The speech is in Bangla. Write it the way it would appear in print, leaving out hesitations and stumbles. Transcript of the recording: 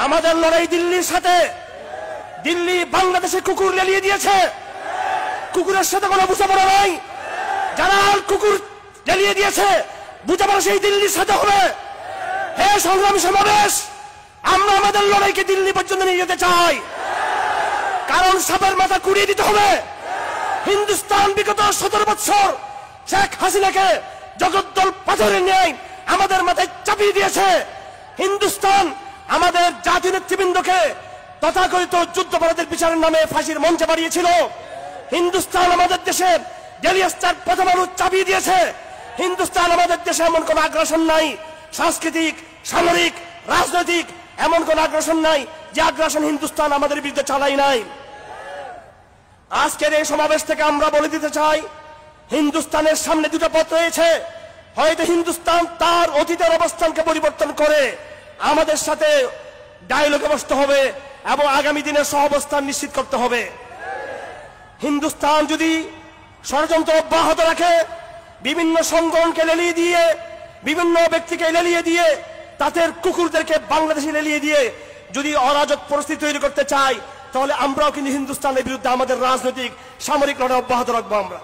আমাদের লড়াই দিল্লির সাথে। দিল্লি বাংলাদেশে কুকুর লেলিয়ে দিয়েছে, কুকুরের সাথে কোনো বোঝাপড়া নাই। যারা কুকুর লেলিয়ে দিয়েছে বোঝাপড়া সেই দিল্লির সাথে হবে। হে সংগ্রামী সমাবেশ, আমরা আমাদের লড়াইকে দিল্লি পর্যন্ত নিয়ে যেতে চাই, কারণ সাপের মাথা কুড়িয়ে দিতে হবে। হিন্দুস্তান বিগত 17 বছর শেখ হাসিনাকে জগদ্দল পাথরের ন্যায় আমাদের মাথায় চাপিয়ে দিয়েছে। হিন্দুস্তান আমাদের জাতীয় নেতৃবৃন্দকে তথাকথিত যুদ্ধাপরাধের বিচারের নামে ফাঁসির মঞ্চে বাড়িয়েছিল। হিন্দুস্তান আমাদের দেশে ডেলিয়াস্টার প্রথম আলো চাপিয়ে দিয়েছে। হিন্দুস্তান আমাদের দেশে এমন কোন আগ্রাসন নাই, সাংস্কৃতিক, সামরিক, রাজনৈতিক এমন কোন আগ্রাসন নাই যে আগ্রাসন হিন্দুস্তান আমাদের বিরুদ্ধে চালাই নাই। আজকের এই সমাবেশ থেকে আমরা বলে দিতে চাই, হিন্দুস্তানের সামনে দুটো পথ রয়েছে। হয়তো হিন্দুস্তান তার অতীতের অবস্থানকে পরিবর্তন করে আমাদের সাথে ডায়ালগে বসতে হবে এবং আগামী দিনের সহাবস্থান নিশ্চিত করতে হবে। হিন্দুস্তান যদি ষড়যন্ত্র অব্যাহত রাখে, বিভিন্ন সংগঠনকে লেলিয়ে দিয়ে, বিভিন্ন ব্যক্তিকে লেলিয়ে দিয়ে, তাদের কুকুরদেরকে বাংলাদেশে লেলিয়ে দিয়ে যদি অরাজক পরিস্থিতি তৈরি করতে চায়, তাহলে আমরাও কিন্তু হিন্দুস্তানের বিরুদ্ধে আমাদের রাজনৈতিক সামরিক লড়াই অব্যাহত রাখবো আমরা।